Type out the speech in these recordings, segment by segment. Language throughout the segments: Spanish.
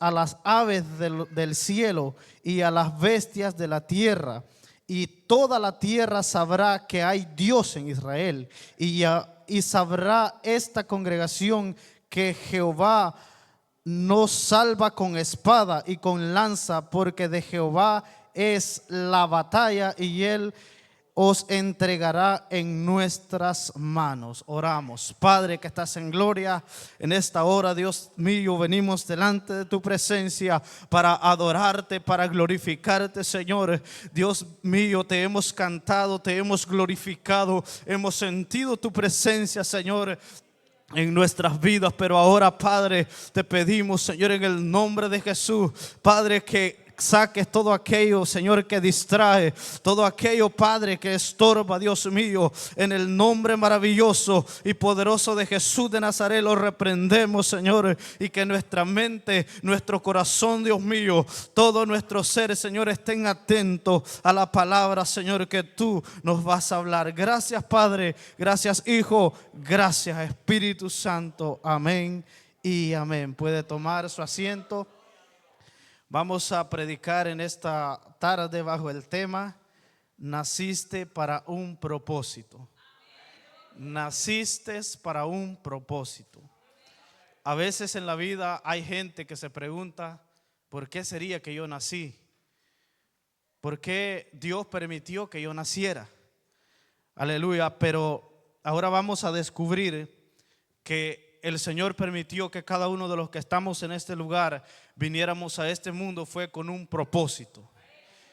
a las aves del cielo y a las bestias de la tierra. Y toda la tierra sabrá que hay Dios en Israel. Y sabrá esta congregación que Jehová nos salva con espada y con lanza, porque de Jehová es la batalla y Él os entregará en nuestras manos. Oramos. Padre que estás en gloria, en esta hora, Dios mío, venimos delante de tu presencia para adorarte, para glorificarte, Señor. Dios mío, te hemos cantado, te hemos glorificado, hemos sentido tu presencia, Señor, en nuestras vidas. Pero ahora, Padre, te pedimos, Señor, en el nombre de Jesús, Padre, que saques todo aquello, Señor, que distrae, todo aquello, Padre, que estorba, Dios mío. En el nombre maravilloso y poderoso de Jesús de Nazaret lo reprendemos, Señor, y que nuestra mente, nuestro corazón, Dios mío, todo nuestro ser, Señor, estén atentos a la palabra, Señor, que tú nos vas a hablar. Gracias, Padre, gracias, Hijo, gracias, Espíritu Santo. Amén y amén. Puede tomar su asiento. Vamos a predicar en esta tarde bajo el tema: naciste para un propósito. Naciste para un propósito. A veces en la vida hay gente que se pregunta: ¿por qué sería que yo nací? ¿Por qué Dios permitió que yo naciera? Aleluya. Pero ahora vamos a descubrir que el Señor permitió que cada uno de los que estamos en este lugar viniéramos a este mundo fue con un propósito.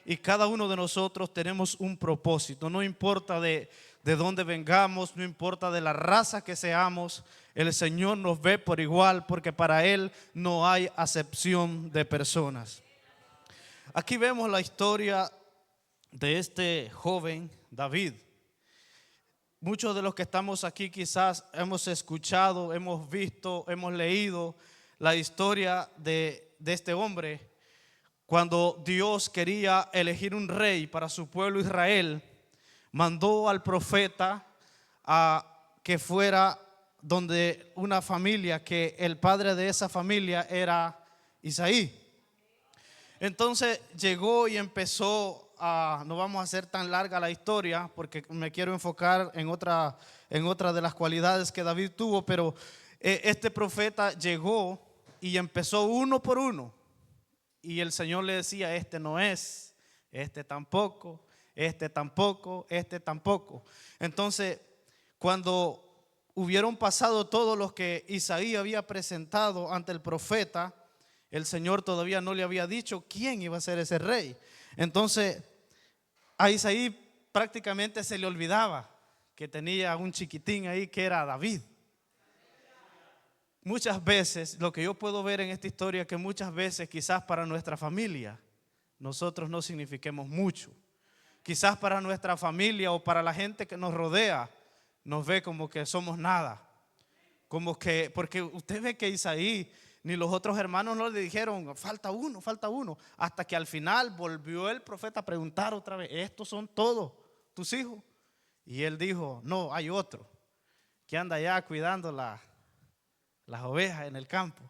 Y cada uno de nosotros tenemos un propósito. No importa de dónde vengamos, no importa de la raza que seamos, el Señor nos ve por igual, porque para Él no hay acepción de personas. Aquí vemos la historia de este joven David. Muchos de los que estamos aquí quizás hemos escuchado, hemos visto, hemos leído la historia de este hombre. Cuando Dios quería elegir un rey para su pueblo Israel, mandó al profeta a que fuera donde una familia, que el padre de esa familia era Isaí. Entonces llegó y empezó no vamos a hacer tan larga la historia porque me quiero enfocar en otra de las cualidades que David tuvo, pero este profeta llegó y empezó uno por uno, y el Señor le decía: este no es, este tampoco, este tampoco, este tampoco. Entonces, cuando hubieron pasado todos los que Isaí había presentado ante el profeta, el Señor todavía no le había dicho quién iba a ser ese rey. Entonces a Isaí prácticamente se le olvidaba que tenía un chiquitín ahí que era David. Muchas veces, lo que yo puedo ver en esta historia, que muchas veces quizás para nuestra familia nosotros no signifiquemos mucho. Quizás para nuestra familia o para la gente que nos rodea nos ve como que somos nada. Como que, porque usted ve que Isaí ni los otros hermanos no le dijeron: falta uno, hasta que al final volvió el profeta a preguntar otra vez: ¿estos son todos tus hijos? Y él dijo: no, hay otro que anda allá cuidando las ovejas en el campo.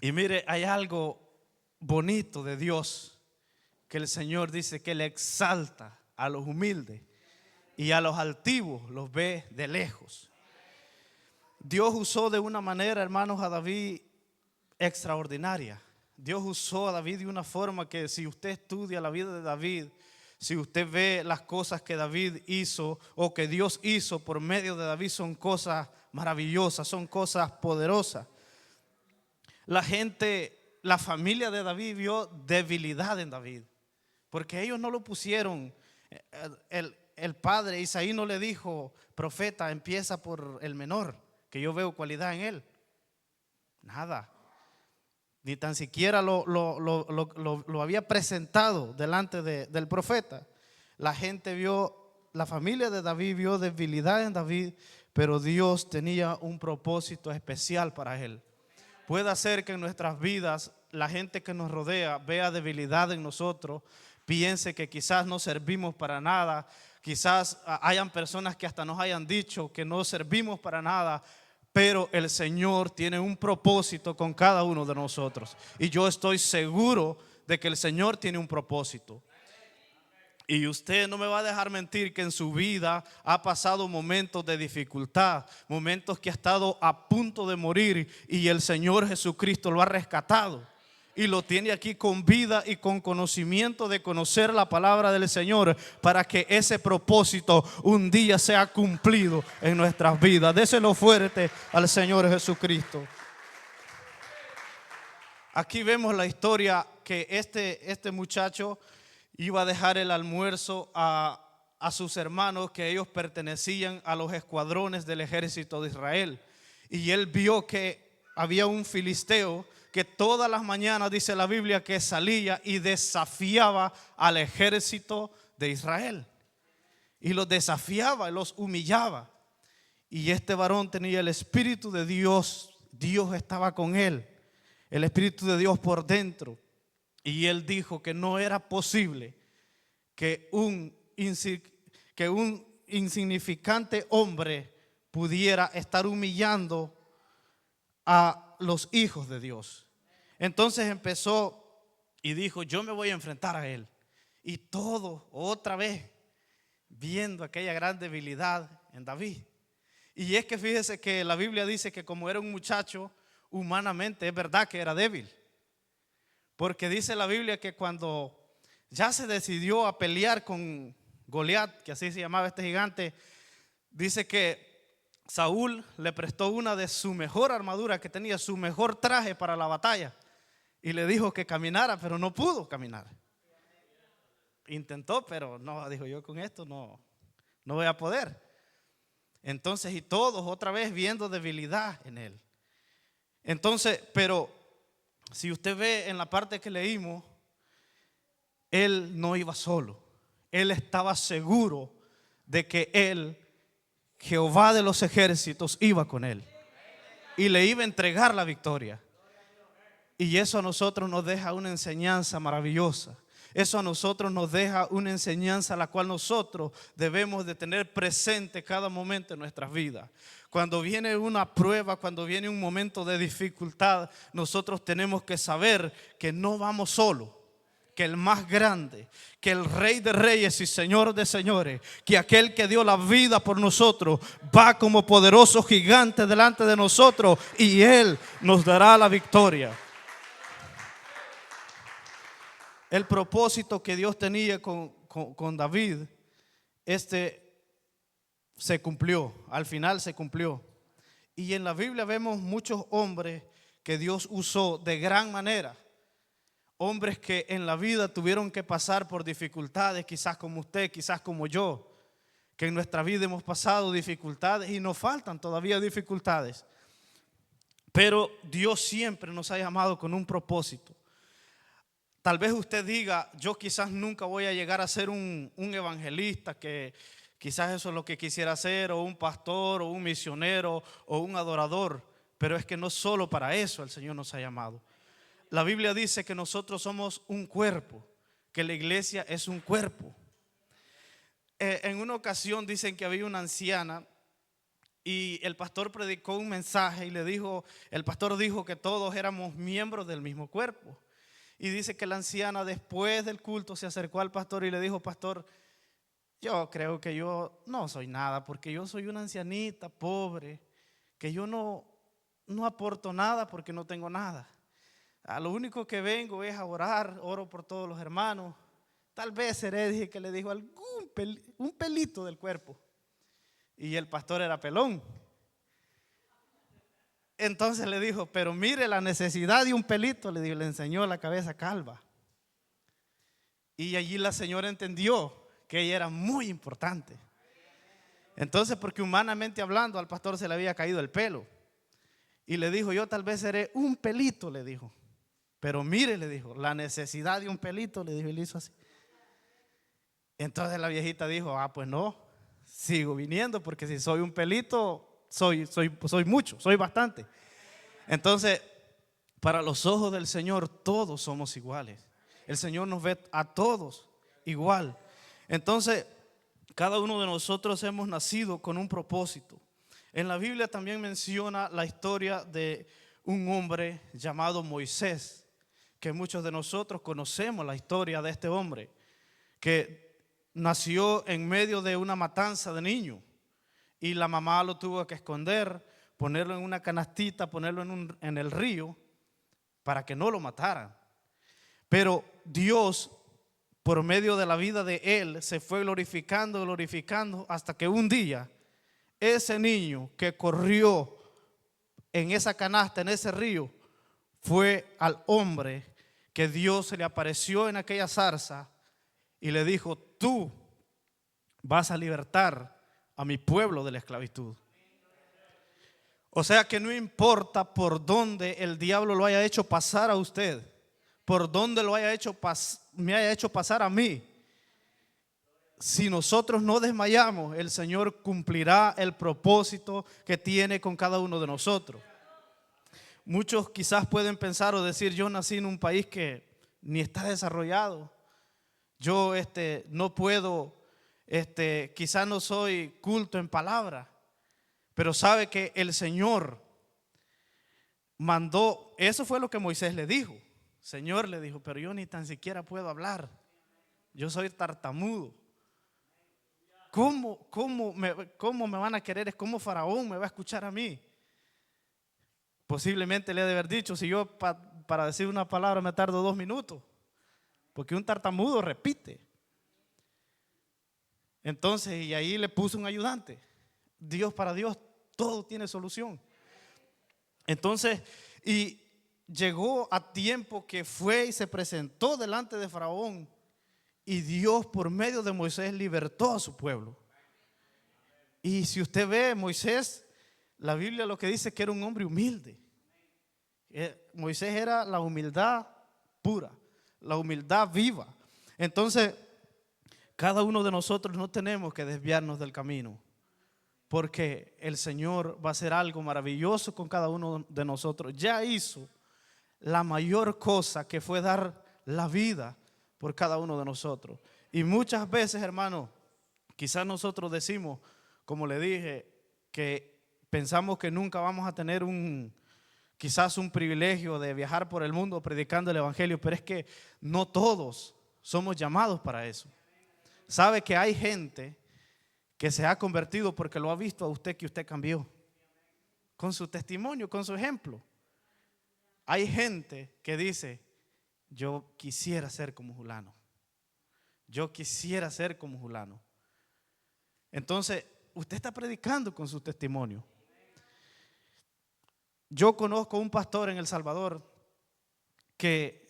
Y mire, hay algo bonito de Dios, que el Señor dice que Él exalta a los humildes y a los altivos los ve de lejos. Dios usó de una manera, hermanos, a David extraordinaria. Dios usó a David de una forma que, si usted estudia la vida de David, si usted ve las cosas que David hizo o que Dios hizo por medio de David, son cosas maravillosas, son cosas poderosas. La gente, la familia de David vio debilidad en David, porque ellos no lo pusieron. El padre Isaí no le dijo: profeta, empieza por el menor, que yo veo cualidad en él. Nada. Ni tan siquiera lo había presentado delante del profeta. La gente vio, la familia de David vio debilidad en David, pero Dios tenía un propósito especial para él. Puede ser que en nuestras vidas la gente que nos rodea vea debilidad en nosotros, piense que quizás no servimos para nada, quizás hayan personas que hasta nos hayan dicho que no servimos para nada. pero el Señor tiene un propósito con cada uno de nosotros. Y yo estoy seguro de que el Señor tiene un propósito. Y usted no me va a dejar mentir que en su vida ha pasado momentos de dificultad, momentos que ha estado a punto de morir y el Señor Jesucristo lo ha rescatado. Y lo tiene aquí con vida y con conocimiento de conocer la palabra del Señor para que ese propósito un día sea cumplido en nuestras vidas. Déselo fuerte al Señor Jesucristo. Aquí vemos la historia que este muchacho iba a dejar el almuerzo a sus hermanos, que ellos pertenecían a los escuadrones del ejército de Israel. Y él vio que había un filisteo que todas las mañanas, dice la Biblia, que salía y desafiaba al ejército de Israel. Y los desafiaba, los humillaba. Y este varón tenía el Espíritu de Dios. Dios estaba con él. El Espíritu de Dios por dentro. Y él dijo que no era posible que un insignificante hombre pudiera estar humillando a los hijos de Dios. Entonces empezó y dijo: yo me voy a enfrentar a él. Y todo otra vez viendo aquella gran debilidad en David. Y es que fíjese que la Biblia dice que como era un muchacho, humanamente es verdad que era débil. Porque dice la Biblia que cuando ya se decidió a pelear con Goliat, que así se llamaba este gigante, dice que Saúl le prestó una de su mejor armadura que tenía, su mejor traje para la batalla, y le dijo que caminara, pero no pudo caminar. Intentó, pero no, dijo: yo con esto no voy a poder. Entonces, y todos otra vez viendo debilidad en él. Entonces, pero si usted ve en la parte que leímos, él no iba solo. Él estaba seguro de que él, Jehová de los ejércitos, iba con él y le iba a entregar la victoria. Y eso a nosotros nos deja una enseñanza maravillosa. Eso a nosotros nos deja una enseñanza la cual nosotros debemos de tener presente cada momento de nuestras vidas. Cuando viene una prueba, cuando viene un momento de dificultad, nosotros tenemos que saber que no vamos solos, que el más grande, que el Rey de Reyes y Señor de Señores, que aquel que dio la vida por nosotros, va como poderoso gigante delante de nosotros y Él nos dará la victoria. El propósito que Dios tenía con David, se cumplió, al final se cumplió. Y en la Biblia vemos muchos hombres que Dios usó de gran manera. Hombres que en la vida tuvieron que pasar por dificultades, quizás como usted, quizás como yo, que en nuestra vida hemos pasado dificultades y nos faltan todavía dificultades. Pero Dios siempre nos ha llamado con un propósito. Tal vez usted diga: yo quizás nunca voy a llegar a ser un evangelista, que quizás eso es lo que quisiera ser, o un pastor, o un misionero, o un adorador. Pero es que no solo para eso el Señor nos ha llamado. La Biblia dice que nosotros somos un cuerpo, que la iglesia es un cuerpo. En una ocasión dicen que había una anciana y el pastor predicó un mensaje y el pastor dijo que todos éramos miembros del mismo cuerpo. Y dice que la anciana después del culto se acercó al pastor y le dijo: pastor, yo creo que yo no soy nada, porque yo soy una ancianita pobre, que yo no aporto nada porque no tengo nada. A lo único que vengo es a orar, oro por todos los hermanos. Tal vez seré, dije, que le dijo un pelito del cuerpo. Y el pastor era pelón. Entonces le dijo: pero mire la necesidad de un pelito, le dijo, le enseñó la cabeza calva. Y allí la señora entendió que ella era muy importante. Entonces, porque humanamente hablando al pastor se le había caído el pelo. Y le dijo: yo tal vez seré un pelito, le dijo. Pero mire, le dijo, la necesidad de un pelito, le dijo, y le hizo así. Entonces la viejita dijo: pues no, sigo viniendo, porque si soy un pelito, soy mucho, soy bastante. Entonces, para los ojos del Señor todos somos iguales. El Señor nos ve a todos igual. Entonces, cada uno de nosotros hemos nacido con un propósito. En la Biblia también menciona la historia de un hombre llamado Moisés, que muchos de nosotros conocemos la historia de este hombre, que nació en medio de una matanza de niños y la mamá lo tuvo que esconder, ponerlo en una canastita, ponerlo en el río para que no lo mataran. Pero Dios, por medio de la vida de él, se fue glorificando, glorificando, hasta que un día ese niño que corrió en esa canasta, en ese río, fue al hombre que Dios se le apareció en aquella zarza y le dijo: tú vas a libertar a mi pueblo de la esclavitud. O sea que no importa por dónde el diablo lo haya hecho pasar a usted, por dónde lo haya hecho me haya hecho pasar a mí, si nosotros no desmayamos, el Señor cumplirá el propósito que tiene con cada uno de nosotros. Muchos quizás pueden pensar o decir: yo nací en un país que ni está desarrollado, yo no puedo, quizás no soy culto en palabra, pero sabe que el Señor mandó, eso fue lo que Moisés le dijo. Señor le dijo: pero yo ni tan siquiera puedo hablar, yo soy tartamudo. ¿Cómo me van a querer? ¿Cómo Faraón me va a escuchar a mí? Posiblemente le ha de haber dicho: si yo para decir una palabra me tardo 2 minutos, porque un tartamudo repite. Entonces, y ahí le puso un ayudante. Para Dios todo tiene solución. Entonces, y llegó a tiempo que fue y se presentó delante de Faraón, y Dios por medio de Moisés libertó a su pueblo. Y si usted ve, Moisés, la Biblia lo que dice que era un hombre humilde. Moisés era la humildad pura, la humildad viva. Entonces, cada uno de nosotros no tenemos que desviarnos del camino, porque el Señor va a hacer algo maravilloso con cada uno de nosotros. Ya hizo la mayor cosa, que fue dar la vida por cada uno de nosotros. Y muchas veces, hermano, quizás nosotros decimos, como le dije, que pensamos que nunca vamos a tener quizás un privilegio de viajar por el mundo predicando el evangelio, pero es que no todos somos llamados para eso. Sabe que hay gente que se ha convertido porque lo ha visto a usted, que usted cambió con su testimonio, con su ejemplo. Hay gente que dice: yo quisiera ser como fulano, yo quisiera ser como fulano. Entonces, usted está predicando con su testimonio. Yo conozco un pastor en El Salvador que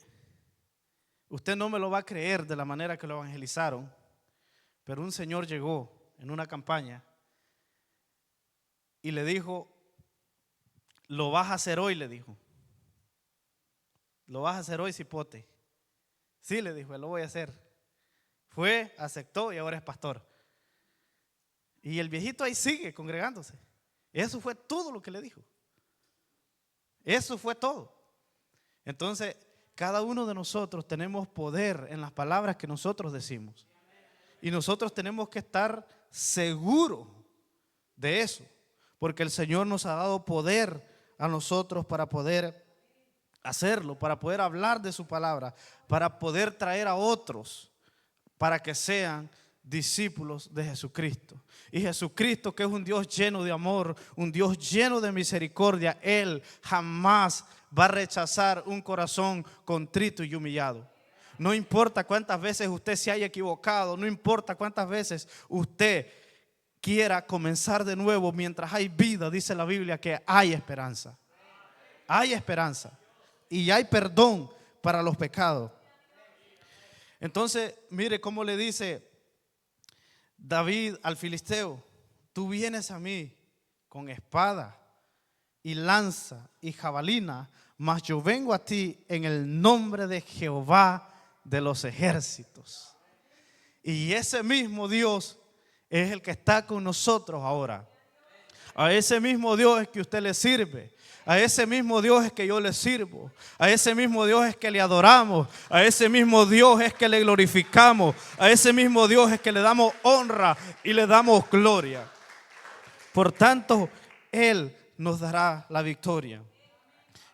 usted no me lo va a creer de la manera que lo evangelizaron, pero un señor llegó en una campaña y le dijo: lo vas a hacer hoy, le dijo. Lo vas a hacer hoy, cipote. Sí, le dijo, lo voy a hacer. Fue, aceptó y ahora es pastor. Y el viejito ahí sigue congregándose. Eso fue todo lo que le dijo. Eso fue todo. Entonces, cada uno de nosotros tenemos poder en las palabras que nosotros decimos. Y nosotros tenemos que estar seguros de eso, porque el Señor nos ha dado poder a nosotros para poder hacerlo, para poder hablar de su palabra, para poder traer a otros para que sean discípulos de Jesucristo. Y Jesucristo, que es un Dios lleno de amor, un Dios lleno de misericordia, Él jamás va a rechazar un corazón contrito y humillado. No importa cuántas veces usted se haya equivocado, no importa cuántas veces usted quiera comenzar de nuevo, mientras hay vida, dice la Biblia que hay esperanza. Hay esperanza y hay perdón para los pecados. Entonces, mire cómo le dice David al filisteo: tú vienes a mí con espada y lanza y jabalina, mas yo vengo a ti en el nombre de Jehová de los ejércitos. Y ese mismo Dios es el que está con nosotros ahora. A ese mismo Dios es que usted le sirve. A ese mismo Dios es que yo le sirvo. A ese mismo Dios es que le adoramos. A ese mismo Dios es que le glorificamos. A ese mismo Dios es que le damos honra y le damos gloria. Por tanto, Él nos dará la victoria.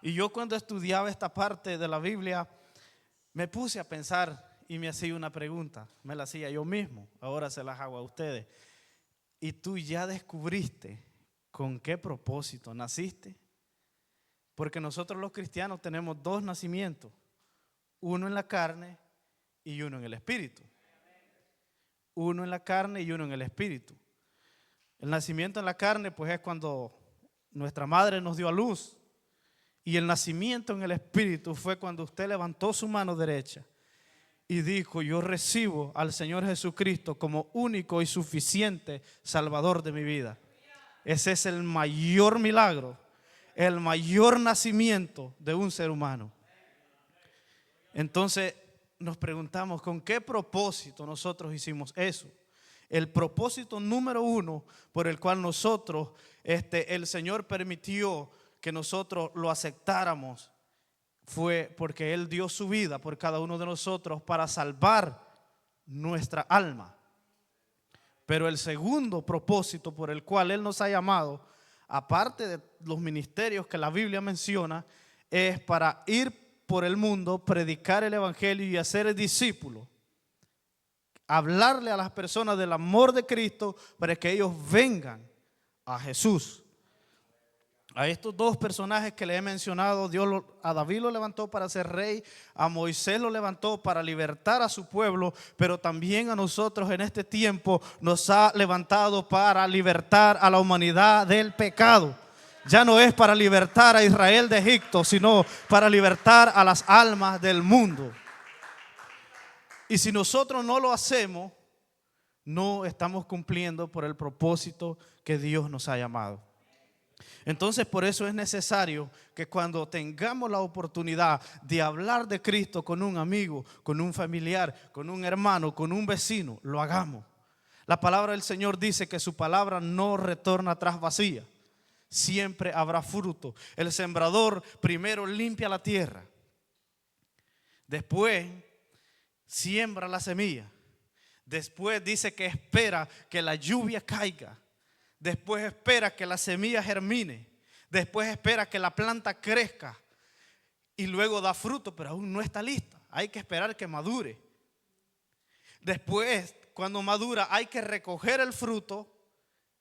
Y yo cuando estudiaba esta parte de la Biblia, me puse a pensar y me hacía una pregunta. Me la hacía yo mismo, ahora se las hago a ustedes. ¿Y tú ya descubriste con qué propósito naciste? Porque nosotros los cristianos tenemos dos nacimientos, uno en la carne y uno en el espíritu. Uno en la carne y uno en el espíritu. El nacimiento en la carne pues es cuando nuestra madre nos dio a luz. Y el nacimiento en el espíritu fue cuando usted levantó su mano derecha y dijo: yo recibo al Señor Jesucristo como único y suficiente Salvador de mi vida. Ese es el mayor milagro, el mayor nacimiento de un ser humano. Entonces nos preguntamos, ¿con qué propósito nosotros hicimos eso? El propósito número uno por el cual nosotros, el Señor permitió que nosotros lo aceptáramos, fue porque Él dio su vida por cada uno de nosotros para salvar nuestra alma. Pero el segundo propósito por el cual Él nos ha llamado, aparte de los ministerios que la Biblia menciona, es para ir por el mundo, predicar el evangelio y hacer discípulos. Hablarle a las personas del amor de Cristo para que ellos vengan a Jesús. A estos dos personajes que le he mencionado, a David lo levantó para ser rey, a Moisés lo levantó para libertar a su pueblo, pero también a nosotros en este tiempo nos ha levantado para libertar a la humanidad del pecado. Ya no es para libertar a Israel de Egipto, sino para libertar a las almas del mundo. Y si nosotros no lo hacemos, no estamos cumpliendo por el propósito que Dios nos ha llamado. Entonces por eso es necesario que cuando tengamos la oportunidad de hablar de Cristo con un amigo, con un familiar, con un hermano, con un vecino, lo hagamos. La palabra del Señor dice que su palabra no retorna atrás vacía. Siempre habrá fruto. El sembrador primero limpia la tierra. Después siembra la semilla. Después dice que espera que la lluvia caiga. Después espera que la semilla germine. Después espera que la planta crezca. Y luego da fruto, pero aún no está lista. Hay que esperar que madure. Después, cuando madura, hay que recoger el fruto.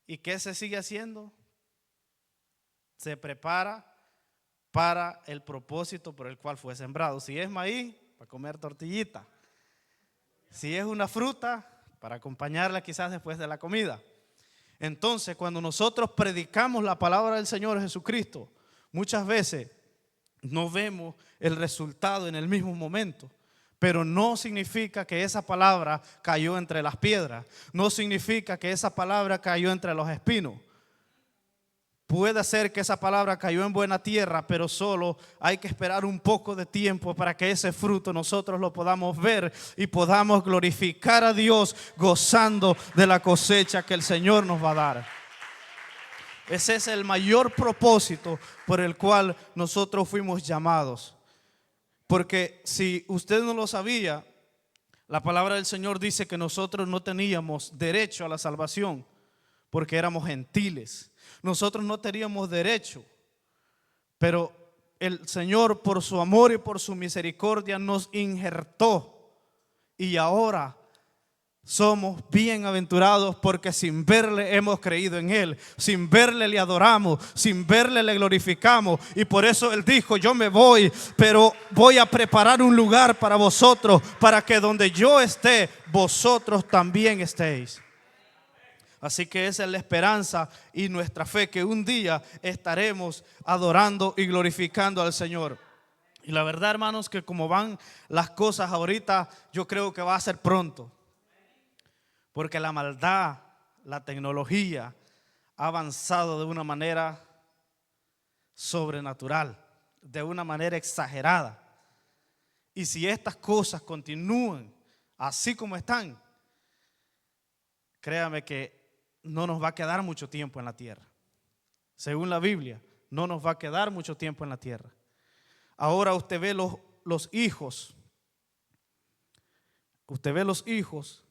¿Y qué se sigue haciendo? Se prepara para el propósito por el cual fue sembrado. Si es maíz, para comer tortillita. Si es una fruta, para acompañarla quizás después de la comida. Entonces, cuando nosotros predicamos la palabra del Señor Jesucristo, muchas veces no vemos el resultado en el mismo momento. Pero no significa que esa palabra cayó entre las piedras. No significa que esa palabra cayó entre los espinos. Puede ser que esa palabra cayó en buena tierra, pero solo hay que esperar un poco de tiempo para que ese fruto nosotros lo podamos ver y podamos glorificar a Dios gozando de la cosecha que el Señor nos va a dar. Ese es el mayor propósito por el cual nosotros fuimos llamados. Porque si usted no lo sabía, la palabra del Señor dice que nosotros no teníamos derecho a la salvación porque éramos gentiles. Nosotros no teníamos derecho, pero el Señor por su amor y por su misericordia nos injertó y ahora somos bienaventurados porque sin verle hemos creído en Él, sin verle le adoramos, sin verle le glorificamos. Y por eso Él dijo: yo me voy, pero voy a preparar un lugar para vosotros, para que donde yo esté, vosotros también estéis. Así que esa es la esperanza y nuestra fe, que un día estaremos adorando y glorificando al Señor. Y la verdad, hermanos, que como van las cosas ahorita, yo creo que va a ser pronto. Porque la maldad, la tecnología ha avanzado de una manera sobrenatural, de una manera exagerada. Y si estas cosas continúan así como están, créame que no nos va a quedar mucho tiempo en la tierra. Según la Biblia, no nos va a quedar mucho tiempo en la tierra. Ahora usted ve los hijos. Usted ve los hijos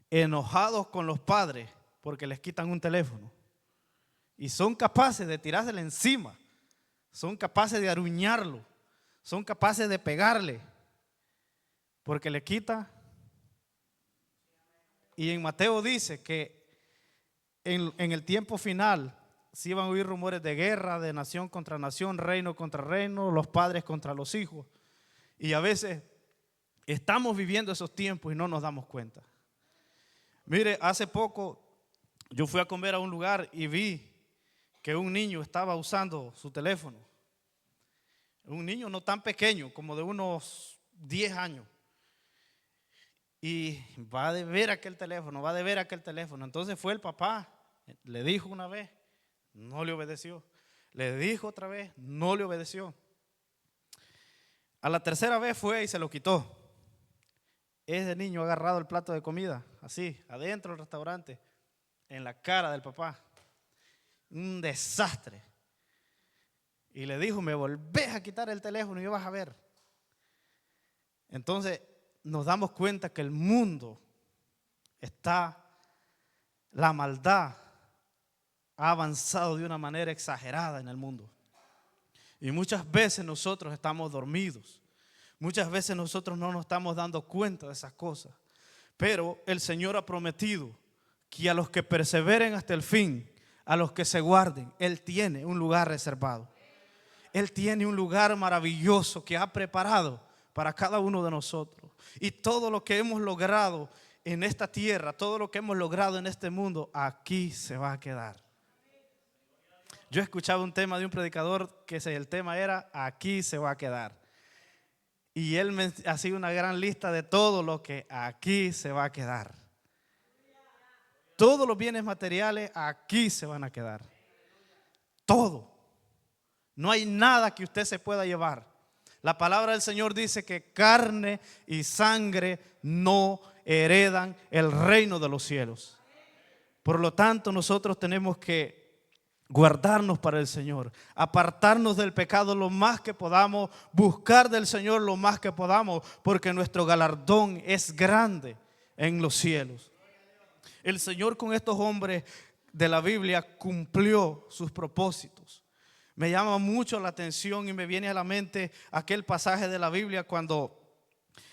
enojados con los padres porque les quitan un teléfono. y son capaces de tirársele encima, son capaces de aruñarlo, son capaces de pegarle, porque le quita. Y en Mateo dice que en el tiempo final sí van a oír rumores de guerra, de nación contra nación, reino contra reino, los padres contra los hijos. Y a veces estamos viviendo esos tiempos y no nos damos cuenta. Mire, hace poco yo fui a comer a un lugar y vi que un niño estaba usando su teléfono. Un niño no tan pequeño, como de unos 10 años. Y va de ver aquel teléfono, va de ver aquel teléfono. Entonces fue el papá, le dijo una vez, no le obedeció. Le dijo otra vez, no le obedeció. A la tercera vez fue y se lo quitó. Ese niño ha agarrado el plato de comida, así, adentro del restaurante, en la cara del papá. Un desastre. Y le dijo, me volvés a quitar el teléfono y vas a ver. Entonces nos damos cuenta que el mundo está, la maldad ha avanzado de una manera exagerada en el mundo. Y muchas veces nosotros estamos dormidos. Muchas veces nosotros no nos estamos dando cuenta de esas cosas. Pero el Señor ha prometido que a los que perseveren hasta el fin, a los que se guarden, Él tiene un lugar reservado. Él tiene un lugar maravilloso que ha preparado para cada uno de nosotros. Y todo lo que hemos logrado en esta tierra, todo lo que hemos logrado en este mundo, aquí se va a quedar. Yo escuchaba un tema de un predicador que el tema era, aquí se va a quedar. Y él me hacía una gran lista de todo lo que aquí se va a quedar. Todos los bienes materiales aquí se van a quedar. Todo. No hay nada que usted se pueda llevar. La palabra del Señor dice que carne y sangre no heredan el reino de los cielos. Por lo tanto, nosotros tenemos que guardarnos para el Señor, apartarnos del pecado lo más que podamos, buscar del Señor lo más que podamos, porque nuestro galardón es grande en los cielos. El Señor con estos hombres de la Biblia cumplió sus propósitos. Me llama mucho la atención y me viene a la mente aquel pasaje de la Biblia cuando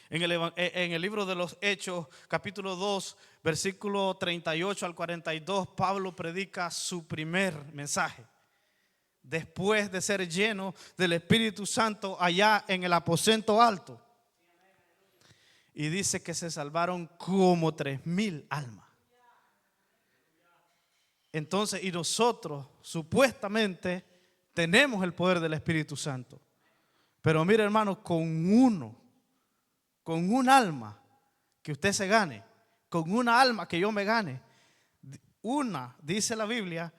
en el libro de los Hechos, capítulo 2, versículo 38 al 42, Pablo predica su primer mensaje. Después de ser lleno del Espíritu Santo allá en el aposento alto. Y dice que se salvaron como 3,000 almas. Entonces, y nosotros supuestamente tenemos el poder del Espíritu Santo. Pero mire, hermano, con un alma que usted se gane, con una alma que yo me gane, dice la Biblia,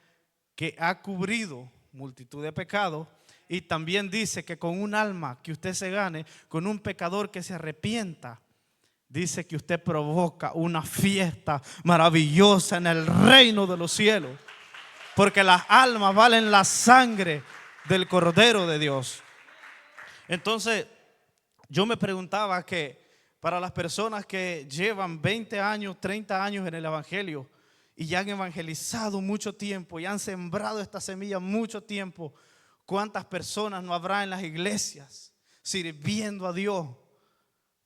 que ha cubrido multitud de pecados, y también dice que con un alma que usted se gane, con un pecador que se arrepienta, dice que usted provoca una fiesta maravillosa en el reino de los cielos, porque las almas valen la sangre del Cordero de Dios. Entonces, yo me preguntaba que para las personas que llevan 20 años, 30 años en el Evangelio y ya han evangelizado mucho tiempo y han sembrado esta semilla mucho tiempo, ¿cuántas personas no habrá en las iglesias sirviendo a Dios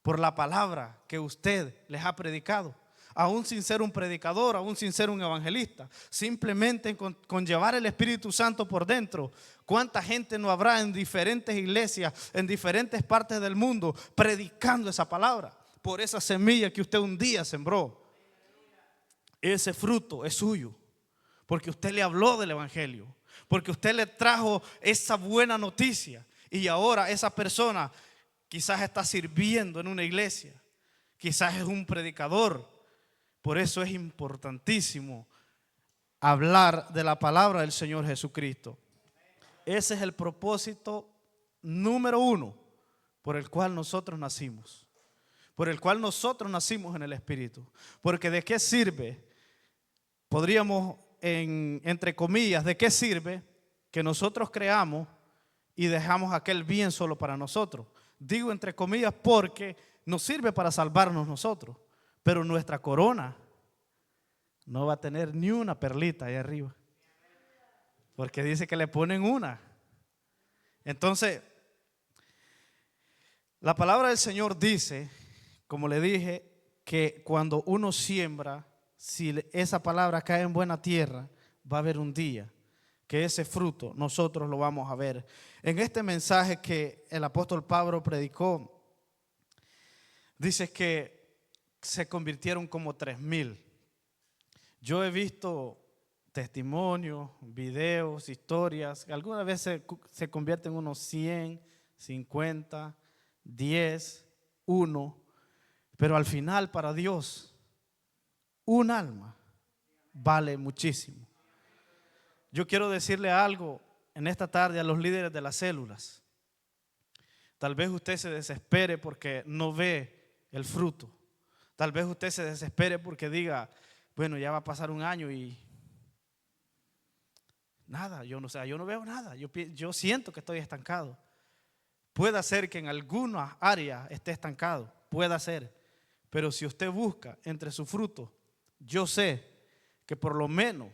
por la palabra que usted les ha predicado? Aún sin ser un predicador, aún sin ser un evangelista, simplemente con llevar el Espíritu Santo por dentro. ¿Cuánta gente no habrá en diferentes iglesias, en diferentes partes del mundo, predicando esa palabra? Por esa semilla que usted un día sembró. Ese fruto es suyo, porque usted le habló del evangelio, porque usted le trajo esa buena noticia. Y ahora esa persona quizás está sirviendo en una iglesia, quizás es un predicador. Por eso es importantísimo hablar de la palabra del Señor Jesucristo. Ese es el propósito número 1 por el cual nosotros nacimos. Por el cual nosotros nacimos en el Espíritu. Porque ¿de qué sirve? Podríamos, entre comillas, ¿de qué sirve que nosotros creamos y dejamos aquel bien solo para nosotros? Digo entre comillas porque nos sirve para salvarnos nosotros. Pero nuestra corona no va a tener ni una perlita ahí arriba. Porque dice que le ponen una. Entonces, la palabra del Señor dice, como le dije, que cuando uno siembra, si esa palabra cae en buena tierra, va a haber un día que ese fruto nosotros lo vamos a ver. En este mensaje que el apóstol Pablo predicó, dice que se convirtieron como 3,000. Yo he visto testimonios, videos, historias, que algunas veces se convierten en unos 100, 50, 10, 1, pero al final para Dios un alma vale muchísimo. Yo quiero decirle algo en esta tarde a los líderes de las células. Tal vez usted se desespere porque no ve el fruto. Tal vez usted se desespere porque diga, bueno, ya va a pasar un año y nada, yo no veo nada. Yo siento que estoy estancado. Puede ser que en alguna área esté estancado, puede ser. Pero si usted busca entre sus frutos, yo sé que por lo menos,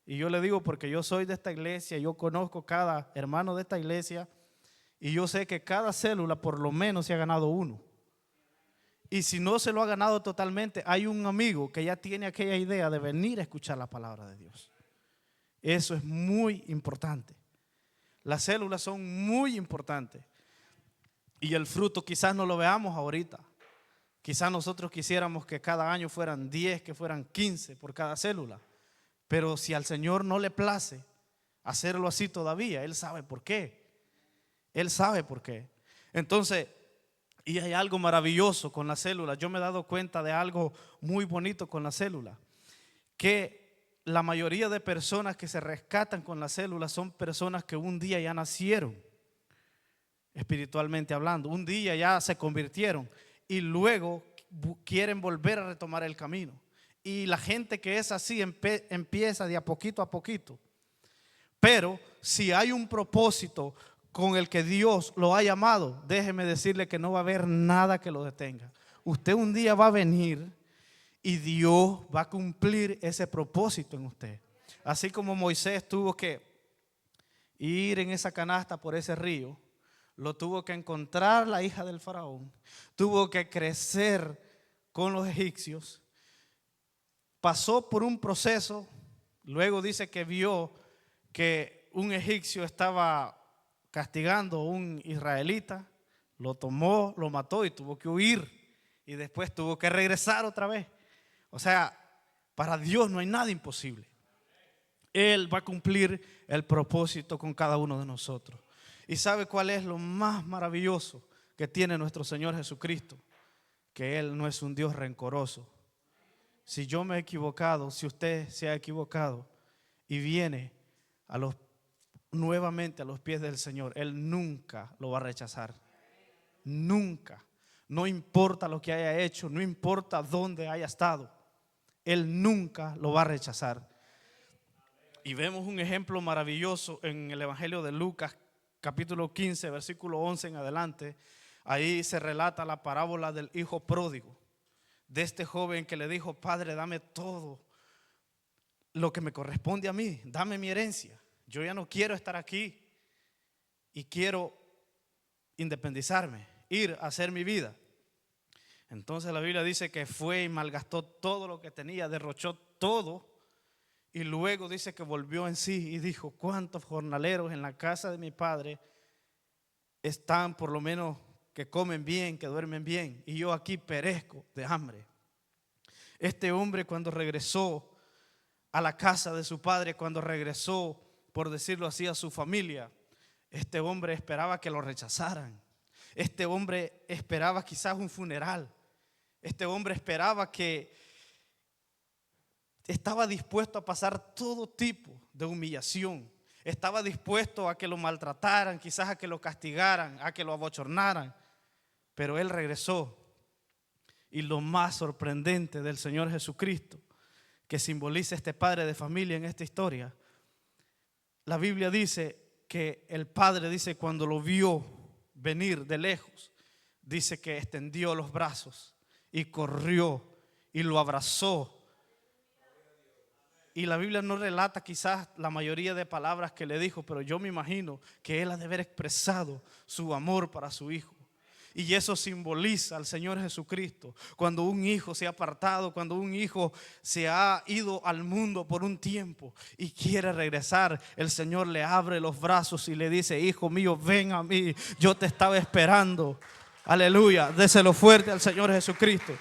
y yo le digo porque yo soy de esta iglesia, yo conozco cada hermano de esta iglesia, y yo sé que cada célula por lo menos se ha ganado uno. Y si no se lo ha ganado totalmente, hay un amigo que ya tiene aquella idea de venir a escuchar la palabra de Dios. Eso es muy importante. Las células son muy importantes. Y el fruto quizás no lo veamos ahorita. Quizás nosotros quisiéramos que cada año fueran 10, que fueran 15 por cada célula. Pero si al Señor no le place hacerlo así todavía, Él sabe por qué. Él sabe por qué. Entonces, y hay algo maravilloso con la célula. Yo me he dado cuenta de algo muy bonito con la célula. Que la mayoría de personas que se rescatan con la célula son personas que un día ya nacieron, espiritualmente hablando. Un día ya se convirtieron y luego quieren volver a retomar el camino. Y la gente que es así empieza de a poquito. Pero si hay un propósito con el que Dios lo ha llamado, déjeme decirle que no va a haber nada que lo detenga. Usted un día va a venir y Dios va a cumplir ese propósito en usted. Así como Moisés tuvo que ir en esa canasta por ese río, lo tuvo que encontrar la hija del faraón, tuvo que crecer con los egipcios, pasó por un proceso, luego dice que vio que un egipcio estaba castigando a un israelita, lo tomó, lo mató y tuvo que huir y después tuvo que regresar otra vez. O sea, para Dios no hay nada imposible. Él va a cumplir el propósito con cada uno de nosotros. ¿Y sabe cuál es lo más maravilloso que tiene nuestro Señor Jesucristo? Que Él no es un Dios rencoroso. Si yo me he equivocado, si usted se ha equivocado y viene nuevamente a los pies del Señor, Él nunca lo va a rechazar. Nunca. No importa lo que haya hecho, no importa dónde haya estado, Él nunca lo va a rechazar. Y vemos un ejemplo maravilloso en el Evangelio de Lucas, capítulo 15, versículo 11 en adelante. Ahí se relata la parábola del hijo pródigo, de este joven que le dijo: Padre, dame todo lo que me corresponde a mí, dame mi herencia. Yo ya no quiero estar aquí y quiero independizarme, ir a hacer mi vida. Entonces la Biblia dice que fue y malgastó todo lo que tenía, derrochó todo. Y luego dice que volvió en sí y dijo: ¿cuántos jornaleros en la casa de mi padre están, por lo menos, que comen bien, que duermen bien, y yo aquí perezco de hambre? Este hombre, cuando regresó a la casa de su padre, cuando regresó, por decirlo así, a su familia, este hombre esperaba que lo rechazaran. Este hombre esperaba quizás un funeral. Este hombre esperaba que estaba dispuesto a pasar todo tipo de humillación. Estaba dispuesto a que lo maltrataran, quizás a que lo castigaran, a que lo abochornaran. Pero él regresó. Y lo más sorprendente del Señor Jesucristo, que simboliza este padre de familia en esta historia, la Biblia dice que el padre, dice, cuando lo vio venir de lejos, dice que extendió los brazos y corrió y lo abrazó. Y la Biblia no relata quizás la mayoría de palabras que le dijo, pero yo me imagino que él ha de haber expresado su amor para su hijo. Y eso simboliza al Señor Jesucristo. Cuando un hijo se ha apartado, cuando un hijo se ha ido al mundo por un tiempo y quiere regresar, el Señor le abre los brazos y le dice: hijo mío, ven a mí, yo te estaba esperando. Aleluya, déselo fuerte al Señor Jesucristo.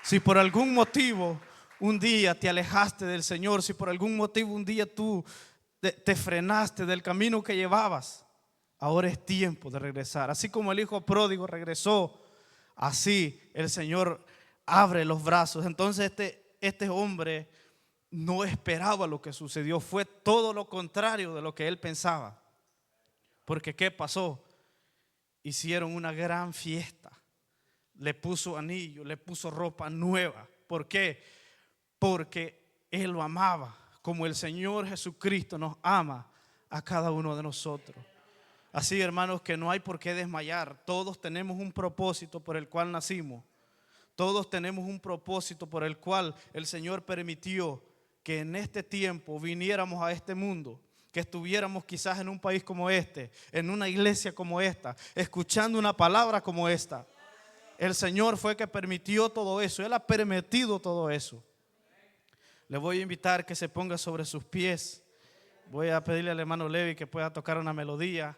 Si por algún motivo un día te alejaste del Señor, si por algún motivo un día tú te frenaste del camino que llevabas, ahora es tiempo de regresar. Así como el hijo pródigo regresó, así el Señor abre los brazos. Entonces este hombre no esperaba lo que sucedió. Fue todo lo contrario de lo que él pensaba. Porque ¿qué pasó? Hicieron una gran fiesta. Le puso anillo, le puso ropa nueva. ¿Por qué? Porque él lo amaba, como el Señor Jesucristo nos ama a cada uno de nosotros. Así, hermanos, que no hay por qué desmayar. Todos tenemos un propósito por el cual nacimos. Todos tenemos un propósito por el cual el Señor permitió que en este tiempo viniéramos a este mundo, que estuviéramos quizás en un país como este, en una iglesia como esta, escuchando una palabra como esta. El Señor fue que permitió todo eso. Él ha permitido todo eso. Le voy a invitar que se ponga sobre sus pies. Voy a pedirle al hermano Levi que pueda tocar una melodía.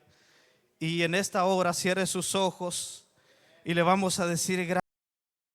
Y en esta hora cierre sus ojos y le vamos a decir gracias.